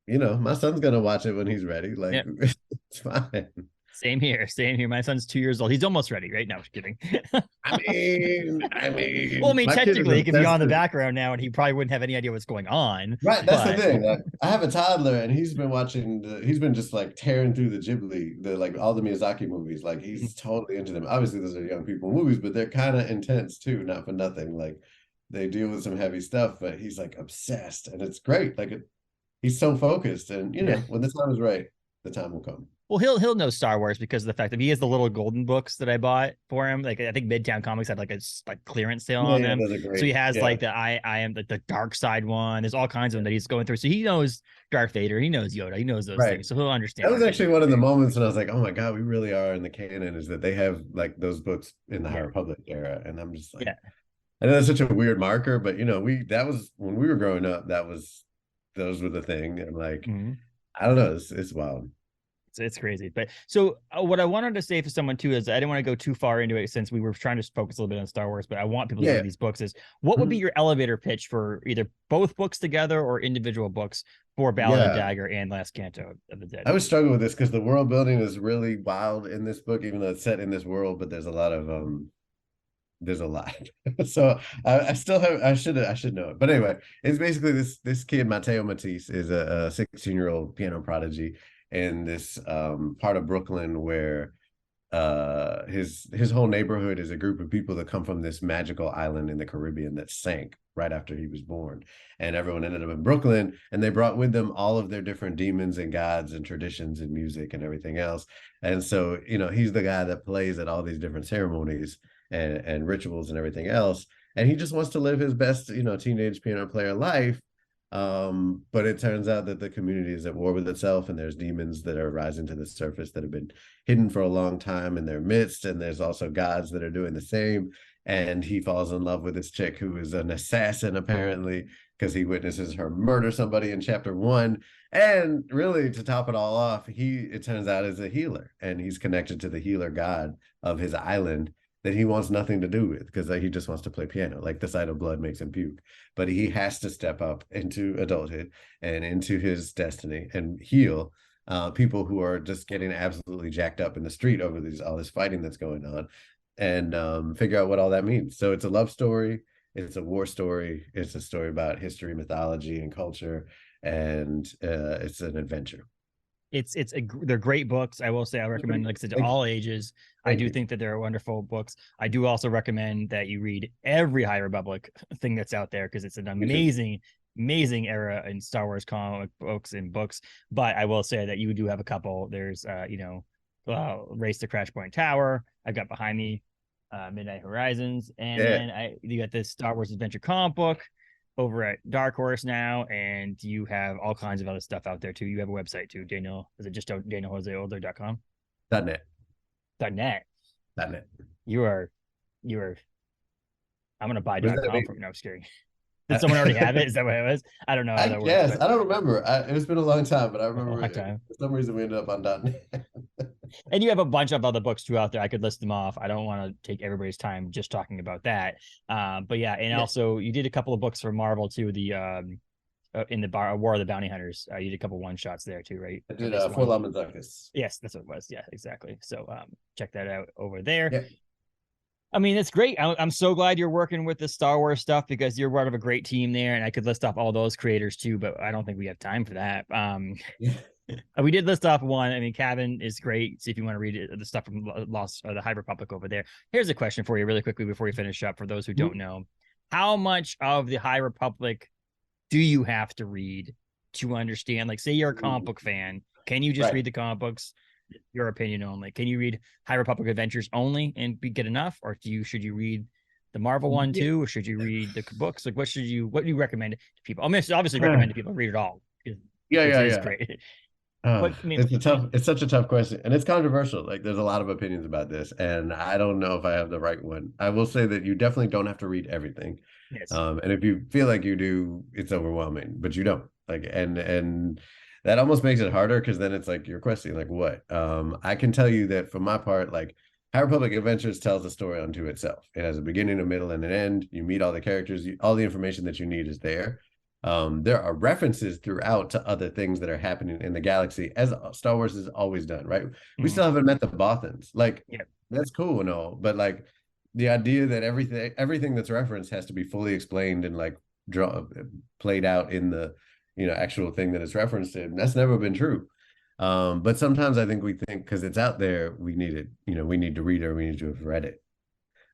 S2: my son's gonna watch it when he's ready. Like,
S1: Yep.
S2: it's fine.
S1: Same here. Same here. My son's 2 years old. He's almost ready right now. Just kidding. Well, I mean,
S2: My kid is
S1: technically, it could be
S2: obsessed
S1: on the
S2: with.
S1: background now, and he probably wouldn't have any idea what's going on.
S2: Right, that's the
S1: But
S2: thing. Like, I have a toddler, and he's been watching. He's been just like tearing through the Ghibli, the like all the Miyazaki movies. Like he's totally into them. Obviously, those are young people movies, but they're kind of intense too. Not for nothing. Like they deal with some heavy stuff, but he's like obsessed, and it's great. Like he's so focused, and
S1: yeah,
S2: when the time is right, the time will come.
S1: well, he'll know Star Wars because of the fact that he has the little golden books that I bought for him. Like I think Midtown Comics had like a like clearance sale
S2: Yeah,
S1: on
S2: yeah,
S1: them,
S2: those are
S1: so he
S2: great.
S1: has
S2: Yeah,
S1: like I am the dark side one. There's all kinds of them that he's going through, so he knows Darth Vader, he knows Yoda, he knows those
S2: right.
S1: things, so he'll
S2: That
S1: understand
S2: was
S1: everything.
S2: actually one of the moments when I was like, "Oh my God, we really are in the canon." Is that they have like those books in the High
S1: Yeah,
S2: Republic era, and I'm just like,
S1: yeah.
S2: I know that's such a weird marker, but we that was when we were growing up. Those were the thing, and like
S1: Mm-hmm.
S2: I don't know, it's wild.
S1: It's crazy. But so what I wanted to say for someone too is I didn't want to go too far into it since we were trying to focus a little bit on Star Wars, but I want people to
S2: Yeah,
S1: read these books. Is what would be
S2: mhm.
S1: your elevator pitch for either both books together or individual books for Ballad of the
S2: Yeah.
S1: Dagger and Last Canto of the Dead?
S2: I would struggle with this because the world building is really wild in this book, even though it's set in this world, but there's a lot. So I still have I should know it. But anyway, it's basically this kid, Mateo Matisse, is a 16-year-old piano prodigy in this part of Brooklyn where his whole neighborhood is a group of people that come from this magical island in the Caribbean that sank right after he was born. And everyone ended up in Brooklyn, and they brought with them all of their different demons and gods and traditions and music and everything else. And so, he's the guy that plays at all these different ceremonies and rituals and everything else. And he just wants to live his best, teenage piano player life. But it turns out that the community is at war with itself, and there's demons that are rising to the surface that have been hidden for a long time in their midst. And there's also gods that are doing the same. And he falls in love with this chick who is an assassin, apparently, because he witnesses her murder somebody in chapter 1. And really, to top it all off, it turns out, is a healer, and he's connected to the healer god of his island that he wants nothing to do with because he just wants to play piano. Like the sight of blood makes him puke, but he has to step up into adulthood and into his destiny and heal people who are just getting absolutely jacked up in the street over all this fighting that's going on, and figure out what all that means. So it's a love story, it's a war story, it's a story about history, mythology, and culture, and it's an adventure.
S1: They're great books. I will say I recommend, like I said, to
S2: Thank you.
S1: all ages. I
S2: Thank
S1: do
S2: you.
S1: think that they're wonderful books. I do also recommend that you read every High Republic thing that's out there because it's an
S2: Me too.
S1: amazing era in Star Wars comic books and books. But I will say that you do have a couple. There's Race to Crash Point Tower. I've got behind me Midnight Horizons, and
S2: Yeah.
S1: then you got this Star Wars Adventure comic book over at Dark Horse now, and you have all kinds of other stuff out there too. You have a website too, Daniel. Is it just DanielJoseOlder.com?
S2: .net.
S1: .net.
S2: .net.
S1: You are, you are. I'm gonna buy
S2: What does that
S1: .com from.
S2: mean?
S1: No, I'm just kidding. Did someone already have it? Is that what it was? I don't know how
S2: I
S1: that works,
S2: guess
S1: but
S2: I don't remember. It's been a long time, but I
S1: a
S2: remember
S1: long time.
S2: for some reason we ended up on .net.
S1: And you have a bunch of other books too out there. I could list them off. I don't want to take everybody's time just talking about that. But yeah, and
S2: Yeah,
S1: also you did a couple of books for Marvel too. The in the War of the Bounty Hunters. You did a couple one shots there too, right?
S2: I
S1: Or at
S2: did
S1: least
S2: For
S1: one.
S2: Zuckuss.
S1: Yes, that's what it was. Yeah, exactly. So check that out over there.
S2: Yeah,
S1: I mean, it's great. I'm so glad you're working with the Star Wars stuff because you're part of a great team there, and I could list off all those creators too, but I don't think we have time for that. We did list off one. I mean, Cabin is great. See if you want to read it, the stuff from Lost or the High Republic over there. Here's a question for you, really quickly, before we finish up. For those who don't know, how much of the High Republic do you have to read to understand? Like, say you're a comic book fan, can you just read the comic books? Your opinion only. Can you read High Republic Adventures only and be good enough, or should you read the Marvel one too, or should you read the books? Like, what do you recommend to people? I mean, obviously recommend to people read it all. It's great. But I mean,
S2: it's such a tough question, and it's controversial. Like, there's a lot of opinions about this, and I don't know if I have the right one. I will say that you definitely don't have to read everything.
S1: yes.
S2: And if you feel like you do, it's overwhelming, but you don't. Like, and that almost makes it harder because then it's like you're questioning, like, what? I can tell you that for my part, like, High Republic Adventures tells a story unto itself. It has a beginning, a middle, and an end. You meet all the characters. All the information that you need is there. There are references throughout to other things that are happening in the galaxy, as Star Wars has always done, right? We still haven't met the Bothans. Like, that's cool and all, but like the idea that everything that's referenced has to be fully explained and like played out in the actual thing that it's referenced in, that's never been true. But sometimes I think we think because it's out there, we need it, we need to read it, or we need to have read it.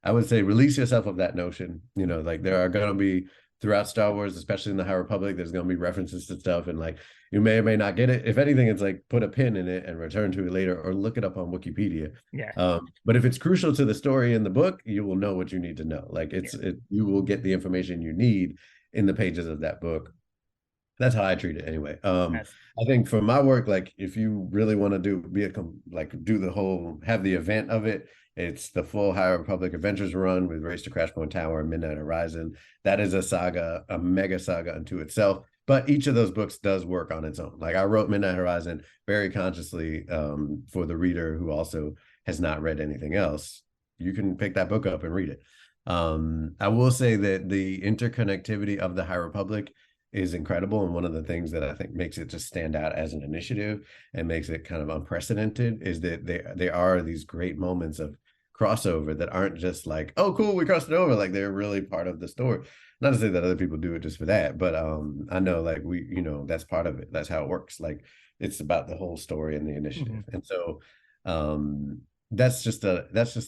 S2: I would say release yourself of that notion. Like, there are going to be throughout Star Wars, especially in the High Republic, there's going to be references to stuff, and like you may or may not get it. If anything, it's like put a pin in it and return to it later, or look it up on Wikipedia. But if it's crucial to the story in the book, you will know what you need to know. Like, you will get the information you need in the pages of that book. That's how I treat it anyway. I think for my work, like, if you really want to do have the event of it, it's the full High Republic Adventures run with Race to Crash Point Tower and Midnight Horizon. That is a saga, a mega saga unto itself. But each of those books does work on its own. Like, I wrote Midnight Horizon very consciously for the reader who also has not read anything else. You can pick that book up and read it. I will say that the interconnectivity of the High Republic is incredible, and one of the things that I think makes it just stand out as an initiative and makes it kind of unprecedented is that there are these great moments of crossover that aren't just like, oh cool, we crossed it over. Like, they're really part of the story. Not to say that other people do it just for that, but I know, like, that's part of it. That's how it works. Like, it's about the whole story and the initiative. And so that's just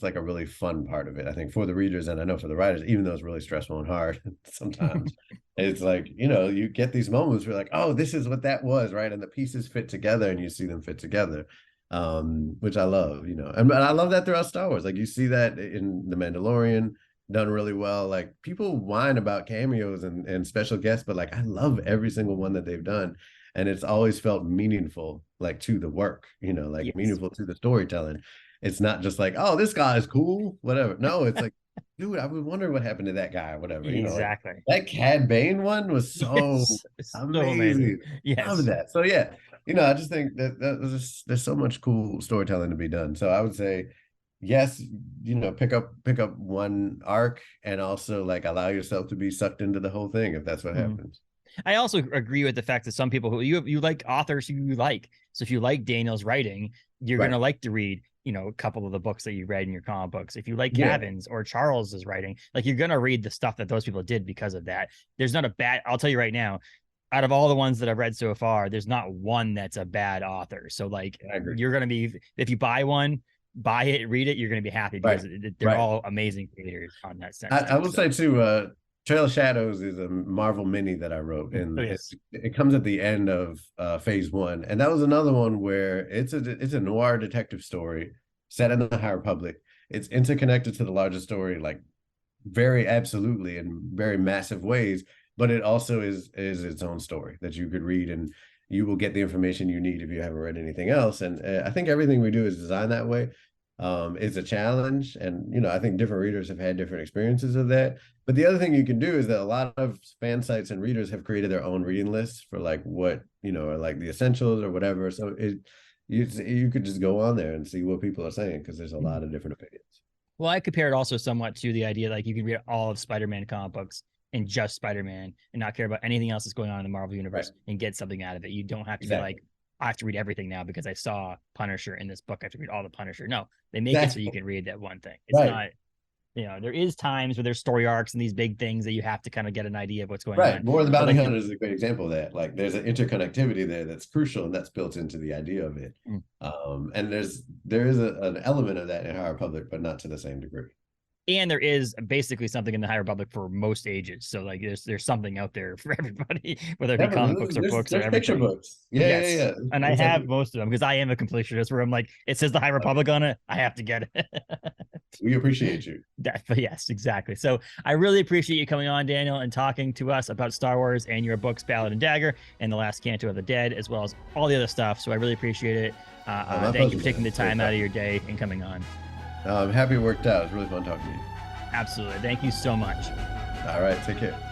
S2: like a really fun part of it, I think, for the readers, and I know for the writers, even though it's really stressful and hard sometimes. It's like, you get these moments where, like, oh, this is what that was, right? And the pieces fit together, and you see them fit together, which I love, and I love that throughout Star Wars. Like, you see that in The Mandalorian, done really well. Like, people whine about cameos and special guests, but like, I love every single one that they've done, and it's always felt meaningful, like, to the work, meaningful to the storytelling. It's not just like, oh, this guy is cool, whatever. No, it's like, dude, I was wondering what happened to that guy, whatever.
S1: Exactly.
S2: Like, that Cad Bane one was so amazing.
S1: Yes.
S2: Love that. So yeah, I just think that there's so much cool storytelling to be done. So I would say, yes, pick up one arc, and also, like, allow yourself to be sucked into the whole thing if that's what happens.
S1: I also agree with the fact that some people who you like authors who you like. So if you like Daniel's writing, you're going to like to read, a couple of the books that you read in your comic books. If you like Gavin's or Charles's writing, like, you're going to read the stuff that those people did because of that. There's not I'll tell you right now, out of all the ones that I've read so far, there's not one that's a bad author. So, like, you're going to be, if you buy it, read it, you're going to be happy because they're all amazing creators on that sense.
S2: I will say too, Trail of Shadows is a Marvel mini that I wrote, and it comes at the end of phase 1, and that was another one where it's a noir detective story set in the High Republic. It's interconnected to the larger story, like, very absolutely in very massive ways, but it also is its own story that you could read, and you will get the information you need if you haven't read anything else. And I think everything we do is designed that way. It's a challenge, and I think different readers have had different experiences of that. But the other thing you can do is that a lot of fan sites and readers have created their own reading lists for, like, what are like the essentials or whatever. So you could just go on there and see what people are saying, because there's a lot of different opinions.
S1: Well, I compare it also somewhat to the idea, like, you can read all of Spider-Man comic books and just Spider-Man and not care about anything else that's going on in the Marvel universe and get something out of it. You don't have to be like, I have to read everything now because I saw Punisher in this book. I have to read all the Punisher. No, they make it so you can read that one thing. It's not there is times where there's story arcs and these big things that you have to kind of get an idea of what's going
S2: Right.
S1: on.
S2: More of the Bounty Hunter is a great example of that. Like there's an interconnectivity there that's crucial, and that's built into the idea of it. And there is an element of that in High Republic, but not to the same degree.
S1: And there is basically something in the High Republic for most ages. So like there's something out there for everybody, whether it be comic books or books or everything.
S2: Picture books. Yeah.
S1: And I have most of them because I am a completionist where I'm like, it says the High Republic on it, I have to get it.
S2: We appreciate you.
S1: But yes, exactly. So I really appreciate you coming on, Daniel, and talking to us about Star Wars and your books, Ballad and Dagger, and The Last Canto of the Dead, as well as all the other stuff. So I really appreciate it. Thank you for taking the time out of your day and coming on.
S2: I'm happy it worked out. It's really fun talking to you.
S1: Absolutely. Thank you so much.
S2: All right. Take care.